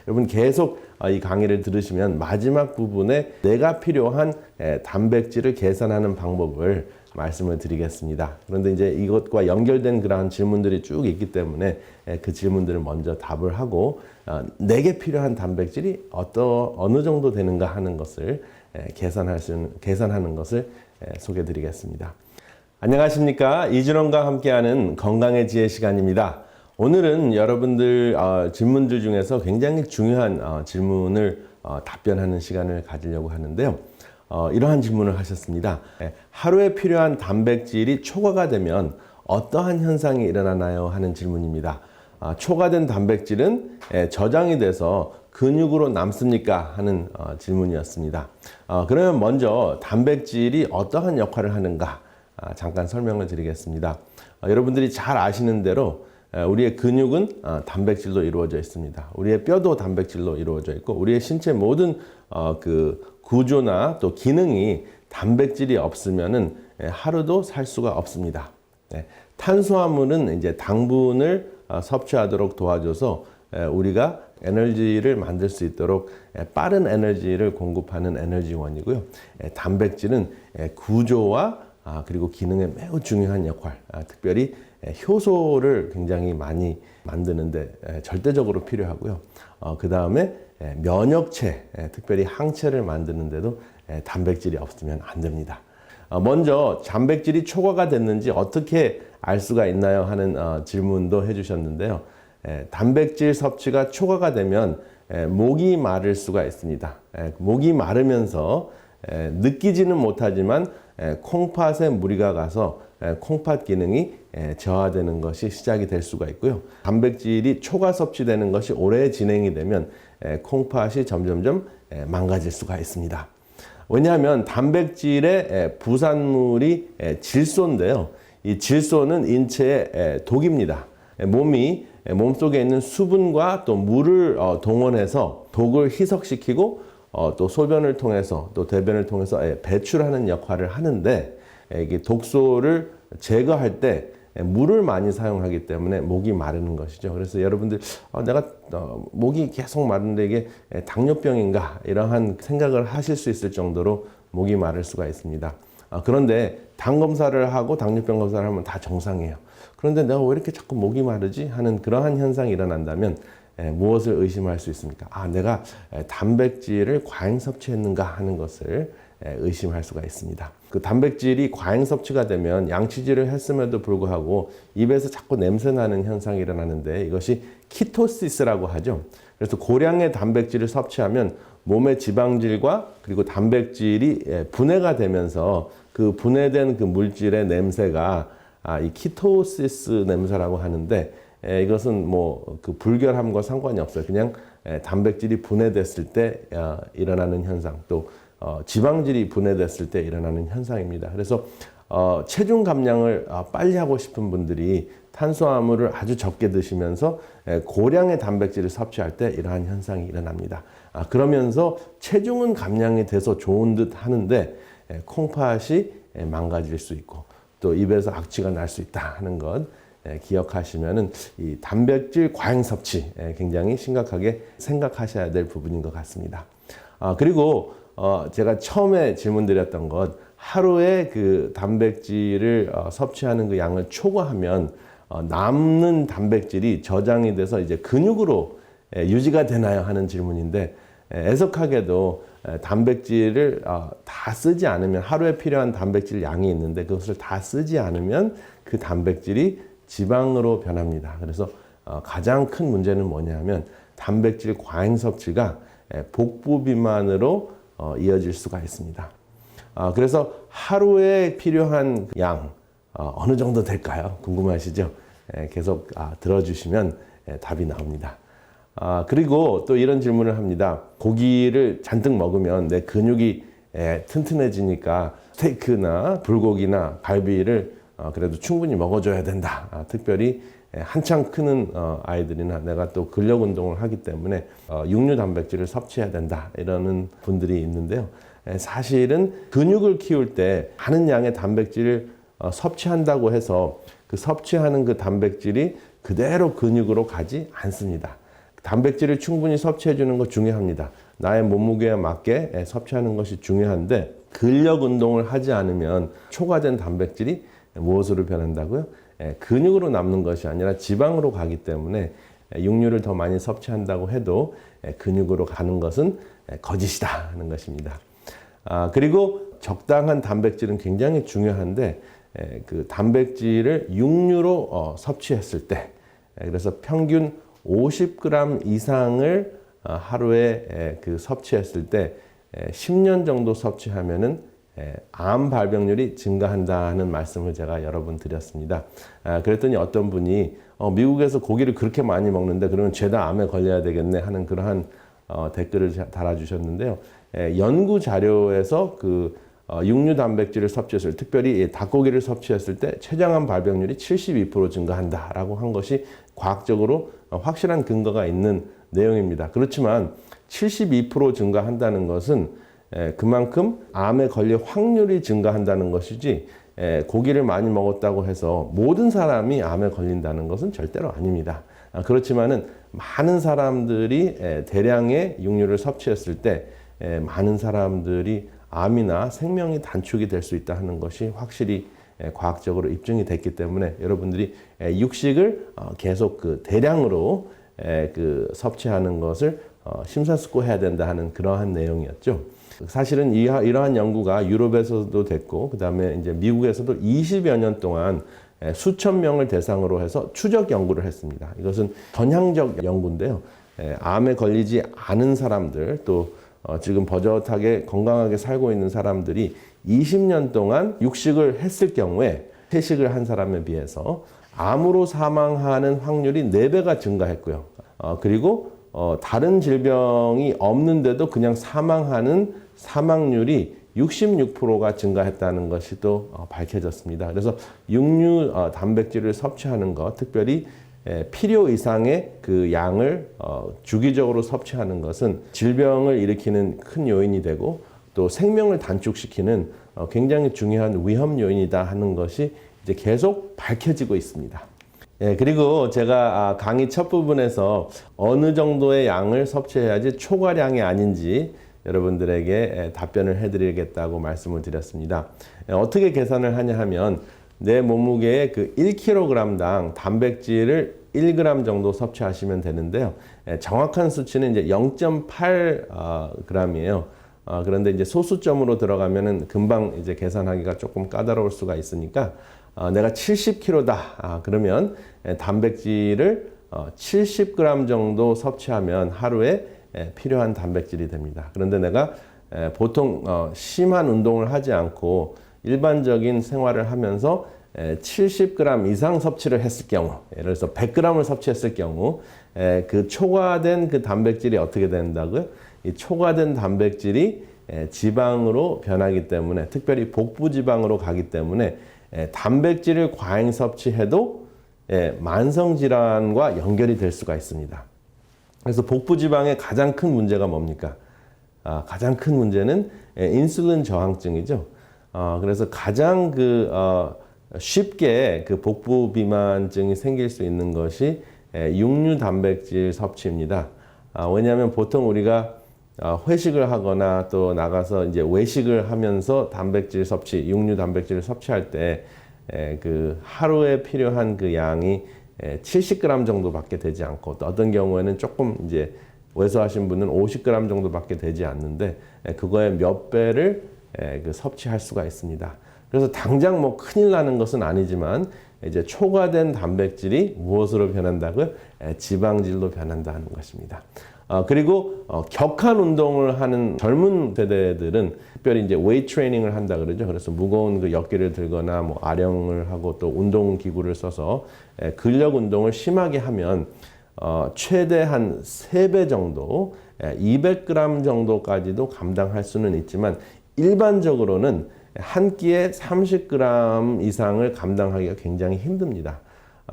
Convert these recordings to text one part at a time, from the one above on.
여러분 계속 이 강의를 들으시면 마지막 부분에 내가 필요한 단백질을 계산하는 방법을 말씀을 드리겠습니다. 그런데 이제 이것과 연결된 그러한 질문들이 쭉 있기 때문에 그 질문들을 먼저 답을 하고 내게 필요한 단백질이 어느 정도 되는가 하는 것을 계산하는 것을 소개해 드리겠습니다. 안녕하십니까. 이준원과 함께하는 건강의 지혜 시간입니다. 오늘은 여러분들 질문들 중에서 굉장히 중요한 질문을 답변하는 시간을 가지려고 하는데요. 이러한 질문을 하셨습니다. 하루에 필요한 단백질이 초과가 되면 어떠한 현상이 일어나나요? 하는 질문입니다. 초과된 단백질은 저장이 돼서 근육으로 남습니까? 하는 질문이었습니다. 그러면 먼저 단백질이 어떠한 역할을 하는가 잠깐 설명을 드리겠습니다. 여러분들이 잘 아시는 대로 우리의 근육은 단백질로 이루어져 있습니다. 우리의 뼈도 단백질로 이루어져 있고 우리의 신체 모든 그 구조나 또 기능이 단백질이 없으면은 하루도 살 수가 없습니다. 탄수화물은 이제 당분을 섭취하도록 도와줘서 우리가 에너지를 만들 수 있도록 빠른 에너지를 공급하는 에너지원이고요. 단백질은 구조와 그리고 기능에 매우 중요한 역할, 특별히 효소를 굉장히 많이 만드는데 절대적으로 필요하고요. 그 다음에 면역체, 특별히 항체를 만드는데도 단백질이 없으면 안 됩니다. 먼저 단백질이 초과가 됐는지 어떻게 알 수가 있나요? 하는 질문도 해주셨는데요. 단백질 섭취가 초과가 되면 목이 마를 수가 있습니다. 목이 마르면서 느끼지는 못하지만 콩팥에 무리가 가서 콩팥 기능이 저하되는 것이 시작이 될 수가 있고요. 단백질이 초과 섭취되는 것이 오래 진행이 되면 콩팥이 점점점 망가질 수가 있습니다. 왜냐하면 단백질의 부산물이 질소인데요. 이 질소는 인체의 독입니다. 몸속에 있는 수분과 또 물을 동원해서 독을 희석시키고 또 소변을 통해서 또 대변을 통해서 배출하는 역할을 하는데 이게 독소를 제거할 때 물을 많이 사용하기 때문에 목이 마르는 것이죠. 그래서 여러분들 내가 목이 계속 마른데 이게 당뇨병인가 이러한 생각을 하실 수 있을 정도로 목이 마를 수가 있습니다. 그런데 당 검사를 하고 당뇨병 검사를 하면 다 정상이에요. 그런데 내가 왜 이렇게 자꾸 목이 마르지? 하는 그러한 현상이 일어난다면 무엇을 의심할 수 있습니까? 내가 단백질을 과잉 섭취했는가 하는 것을 의심할 수가 있습니다. 그 단백질이 과잉 섭취가 되면 양치질을 했음에도 불구하고 입에서 자꾸 냄새 나는 현상이 일어나는데 이것이 키토시스라고 하죠. 그래서 고량의 단백질을 섭취하면 몸의 지방질과 그리고 단백질이 분해가 되면서 그 분해된 그 물질의 냄새가 이 키토시스 냄새라고 하는데 이것은 뭐 그 불결함과 상관이 없어요. 그냥 단백질이 분해됐을 때 일어나는 현상, 또 지방질이 분해됐을 때 일어나는 현상입니다. 그래서 체중 감량을 빨리 하고 싶은 분들이 탄수화물을 아주 적게 드시면서 고량의 단백질을 섭취할 때 이러한 현상이 일어납니다. 그러면서 체중은 감량이 돼서 좋은 듯 하는데 콩팥이 망가질 수 있고 또 입에서 악취가 날 수 있다 하는 것 기억하시면은 이 단백질 과잉 섭취 굉장히 심각하게 생각하셔야 될 부분인 것 같습니다. 그리고 제가 처음에 질문드렸던 것 하루에 그 단백질을 섭취하는 그 양을 초과하면 남는 단백질이 저장이 돼서 이제 근육으로 유지가 되나요? 하는 질문인데 애석하게도 단백질을 다 쓰지 않으면 하루에 필요한 단백질 양이 있는데 그것을 다 쓰지 않으면 그 단백질이 지방으로 변합니다. 그래서 가장 큰 문제는 뭐냐면 단백질 과잉 섭취가 복부 비만으로 이어질 수가 있습니다. 그래서 하루에 필요한 양 어느 정도 될까요? 궁금하시죠? 계속 들어주시면 답이 나옵니다. 그리고 또 이런 질문을 합니다. 고기를 잔뜩 먹으면 내 근육이 튼튼해지니까 스테이크나 불고기나 갈비를 그래도 충분히 먹어줘야 된다. 특별히 한창 크는 아이들이나 내가 또 근력 운동을 하기 때문에 육류 단백질을 섭취해야 된다. 이러는 분들이 있는데요. 사실은 근육을 키울 때 많은 양의 단백질을 섭취한다고 해서 그 섭취하는 그 단백질이 그대로 근육으로 가지 않습니다. 단백질을 충분히 섭취해 주는 거 중요합니다. 나의 몸무게에 맞게 섭취하는 것이 중요한데 근력 운동을 하지 않으면 초과된 단백질이 무엇으로 변한다고요? 근육으로 남는 것이 아니라 지방으로 가기 때문에 육류를 더 많이 섭취한다고 해도 근육으로 가는 것은 거짓이다 하는 것입니다. 그리고 적당한 단백질은 굉장히 중요한데 그 단백질을 육류로 섭취했을 때 그래서 평균 50g 이상을 하루에 그 섭취했을 때 10년 정도 섭취하면은 암 발병률이 증가한다는 말씀을 제가 여러 번 드렸습니다. 그랬더니 어떤 분이 미국에서 고기를 그렇게 많이 먹는데 그러면 죄다 암에 걸려야 되겠네 하는 그러한 댓글을 달아주셨는데요. 연구 자료에서 그 육류 단백질을 섭취했을 특별히 닭고기를 섭취했을 때 췌장암 발병률이 72% 증가한다라고 한 것이 과학적으로 확실한 근거가 있는 내용입니다. 그렇지만 72% 증가한다는 것은 그만큼 암에 걸릴 확률이 증가한다는 것이지 고기를 많이 먹었다고 해서 모든 사람이 암에 걸린다는 것은 절대로 아닙니다. 그렇지만은 많은 사람들이 대량의 육류를 섭취했을 때 많은 사람들이 암이나 생명이 단축이 될 수 있다 하는 것이 확실히 과학적으로 입증이 됐기 때문에 여러분들이 육식을 계속 그 대량으로 그 섭취하는 것을 심사숙고해야 된다 하는 그러한 내용이었죠. 사실은 이러한 연구가 유럽에서도 됐고 그 다음에 이제 미국에서도 20여 년 동안 수천 명을 대상으로 해서 추적 연구를 했습니다. 이것은 전향적 연구인데요. 암에 걸리지 않은 사람들 또 지금 버젓하게 건강하게 살고 있는 사람들이 20년 동안 육식을 했을 경우에 채식을 한 사람에 비해서 암으로 사망하는 확률이 4배가 증가했고요. 그리고 다른 질병이 없는데도 그냥 사망하는 사망률이 66%가 증가했다는 것이 또 밝혀졌습니다. 그래서 육류 단백질을 섭취하는 것, 특별히 필요 이상의 그 양을 주기적으로 섭취하는 것은 질병을 일으키는 큰 요인이 되고 또 생명을 단축시키는 굉장히 중요한 위험 요인이다 하는 것이 이제 계속 밝혀지고 있습니다. 그리고 제가 강의 첫 부분에서 어느 정도의 양을 섭취해야지 초과량이 아닌지 여러분들에게 답변을 해드리겠다고 말씀을 드렸습니다. 어떻게 계산을 하냐 하면 내 몸무게의 그 1kg당 단백질을 1g 정도 섭취하시면 되는데요. 정확한 수치는 이제 0.8g이에요. 그런데 이제 소수점으로 들어가면은 금방 이제 계산하기가 조금 까다로울 수가 있으니까 내가 70kg다. 그러면 단백질을 70g 정도 섭취하면 하루에 필요한 단백질이 됩니다. 그런데 내가 보통 심한 운동을 하지 않고 일반적인 생활을 하면서 70g 이상 섭취를 했을 경우, 예를 들어서 100g을 섭취했을 경우 그 초과된 그 단백질이 어떻게 된다고요? 이 초과된 단백질이 지방으로 변하기 때문에 특별히 복부 지방으로 가기 때문에 단백질을 과잉 섭취해도 만성 질환과 연결이 될 수가 있습니다. 그래서 복부 지방의 가장 큰 문제가 뭡니까? 가장 큰 문제는 인슐린 저항증이죠. 그래서 가장 쉽게 그 복부 비만증이 생길 수 있는 것이 육류 단백질 섭취입니다. 왜냐하면 보통 우리가 회식을 하거나 또 나가서 이제 외식을 하면서 단백질 섭취, 육류 단백질을 섭취할 때 그 하루에 필요한 그 양이 70g 정도밖에 되지 않고 또 어떤 경우에는 조금 이제 왜소하신 분은 50g 정도밖에 되지 않는데 그거의 몇 배를 그 섭취할 수가 있습니다. 그래서 당장 뭐 큰일 나는 것은 아니지만 이제 초과된 단백질이 무엇으로 변한다고요? 지방질로 변한다는 것입니다. 그리고 격한 운동을 하는 젊은 세대들은 특별히 이제 웨이트 트레이닝을 한다 그러죠. 그래서 무거운 그 역기를 들거나 뭐 아령을 하고 또 운동 기구를 써서 근력 운동을 심하게 하면 최대 한 3배 정도, 200g 정도까지도 감당할 수는 있지만 일반적으로는 한 끼에 30g 이상을 감당하기가 굉장히 힘듭니다.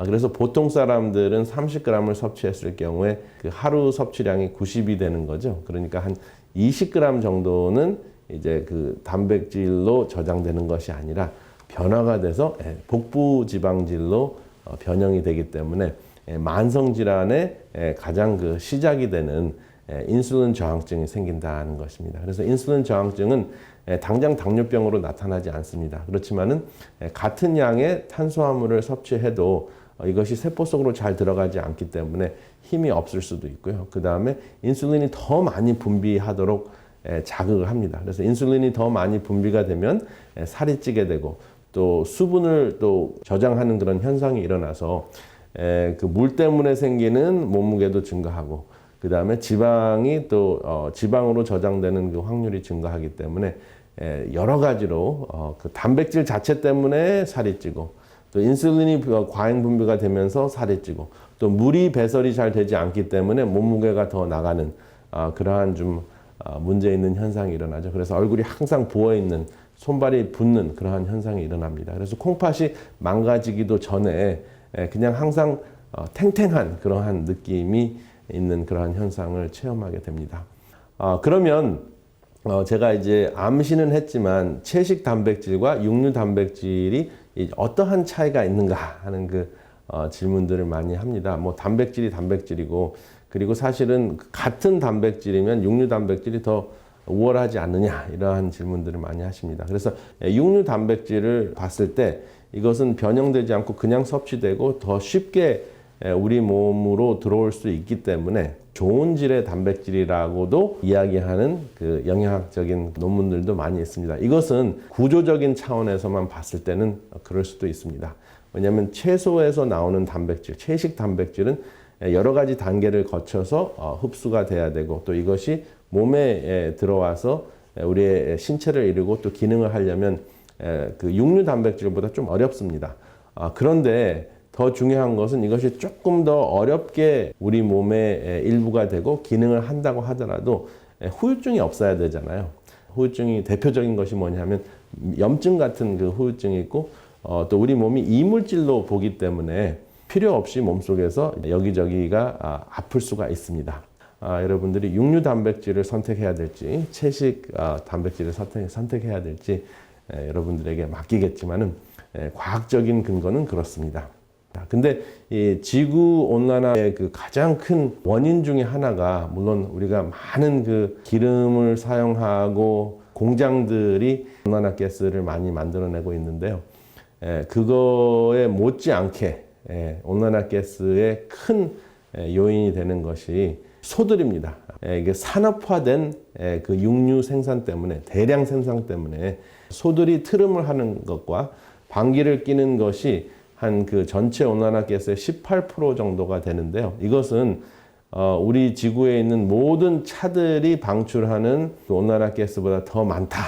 그래서 보통 사람들은 30g을 섭취했을 경우에 그 하루 섭취량이 90이 되는 거죠. 그러니까 한 20g 정도는 이제 그 단백질로 저장되는 것이 아니라 변화가 돼서 복부 지방질로 변형이 되기 때문에 만성 질환의 가장 그 시작이 되는 인슐린 저항증이 생긴다는 것입니다. 그래서 인슐린 저항증은 당장 당뇨병으로 나타나지 않습니다. 그렇지만은 같은 양의 탄수화물을 섭취해도 이것이 세포 속으로 잘 들어가지 않기 때문에 힘이 없을 수도 있고요. 그 다음에 인슐린이 더 많이 분비하도록 자극을 합니다. 그래서 인슐린이 더 많이 분비가 되면 살이 찌게 되고 또 수분을 또 저장하는 그런 현상이 일어나서 그 물 때문에 생기는 몸무게도 증가하고 그 다음에 지방이 또 지방으로 저장되는 그 확률이 증가하기 때문에 여러 가지로 그 단백질 자체 때문에 살이 찌고 또 인슐린이 과잉 분비가 되면서 살이 찌고 또 물이 배설이 잘 되지 않기 때문에 몸무게가 더 나가는 그러한 좀 문제 있는 현상이 일어나죠. 그래서 얼굴이 항상 부어 있는 손발이 붓는 그러한 현상이 일어납니다. 그래서 콩팥이 망가지기도 전에 그냥 항상 탱탱한 그러한 느낌이 있는 그러한 현상을 체험하게 됩니다. 그러면 제가 이제 암시는 했지만 채식 단백질과 육류 단백질이 어떠한 차이가 있는가 하는 그 질문들을 많이 합니다. 뭐 단백질이 단백질이고 그리고 사실은 같은 단백질이면 육류 단백질이 더 우월하지 않느냐 이러한 질문들을 많이 하십니다. 그래서 육류 단백질을 봤을 때 이것은 변형되지 않고 그냥 섭취되고 더 쉽게 우리 몸으로 들어올 수 있기 때문에 좋은 질의 단백질이라고도 이야기하는 그 영양학적인 논문들도 많이 있습니다. 이것은 구조적인 차원에서만 봤을 때는 그럴 수도 있습니다. 왜냐하면 채소에서 나오는 단백질, 채식 단백질은 여러 가지 단계를 거쳐서 흡수가 돼야 되고 또 이것이 몸에 들어와서 우리의 신체를 이루고 또 기능을 하려면 그 육류 단백질보다 좀 어렵습니다. 그런데 더 중요한 것은 이것이 조금 더 어렵게 우리 몸의 일부가 되고 기능을 한다고 하더라도 후유증이 없어야 되잖아요. 후유증이 대표적인 것이 뭐냐면 염증 같은 그 후유증이 있고 또 우리 몸이 이물질로 보기 때문에 필요 없이 몸속에서 여기저기가 아플 수가 있습니다. 여러분들이 육류 단백질을 선택해야 될지 채식 단백질을 선택해야 될지 여러분들에게 맡기겠지만은 과학적인 근거는 그렇습니다. 근데 이 지구 온난화의 그 가장 큰 원인 중에 하나가 물론 우리가 많은 그 기름을 사용하고 공장들이 온난화가스를 많이 만들어내고 있는데요. 그거에 못지않게 온난화가스의 큰 요인이 되는 것이 소들입니다. 이게 산업화된 그 육류 생산 때문에 대량 생산 때문에 소들이 트름을 하는 것과 방귀를 뀌는 것이 한 그 전체 온난화가스의 18% 정도가 되는데요. 이것은 우리 지구에 있는 모든 차들이 방출하는 그 온난화가스보다 더 많다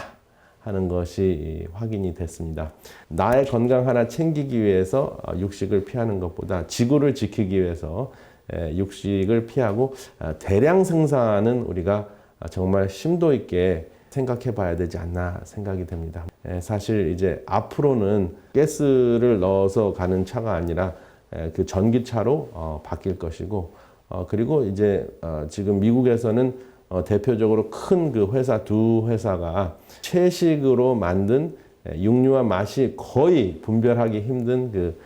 하는 것이 확인이 됐습니다. 나의 건강 하나 챙기기 위해서 육식을 피하는 것보다 지구를 지키기 위해서 육식을 피하고 대량 생산은 우리가 정말 심도 있게 생각해 봐야 되지 않나 생각이 됩니다. 사실 이제 앞으로는 가스를 넣어서 가는 차가 아니라 그 전기차로 바뀔 것이고 그리고 이제 지금 미국에서는 대표적으로 큰 그 회사 두 회사가 채식으로 만든 육류와 맛이 거의 분별하기 힘든 그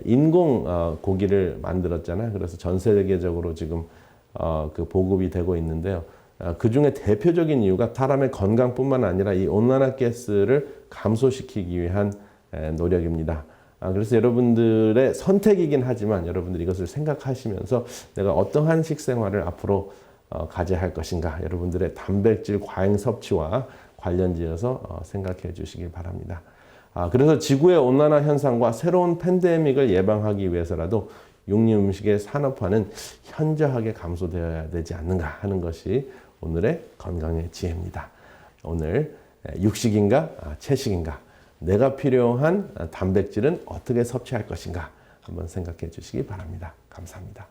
인공 고기를 만들었잖아요. 그래서 전 세계적으로 지금 그 보급이 되고 있는데요. 그 중에 대표적인 이유가 사람의 건강뿐만 아니라 이 온난화가스를 감소시키기 위한 노력입니다. 그래서 여러분들의 선택이긴 하지만 여러분들이 이것을 생각하시면서 내가 어떠한 식생활을 앞으로 가져야 할 것인가 여러분들의 단백질 과잉 섭취와 관련지어서 생각해 주시기 바랍니다. 그래서 지구의 온난화 현상과 새로운 팬데믹을 예방하기 위해서라도 육류 음식의 산업화는 현저하게 감소되어야 되지 않는가 하는 것이 오늘의 건강의 지혜입니다. 오늘 육식인가 채식인가 내가 필요한 단백질은 어떻게 섭취할 것인가 한번 생각해 주시기 바랍니다. 감사합니다.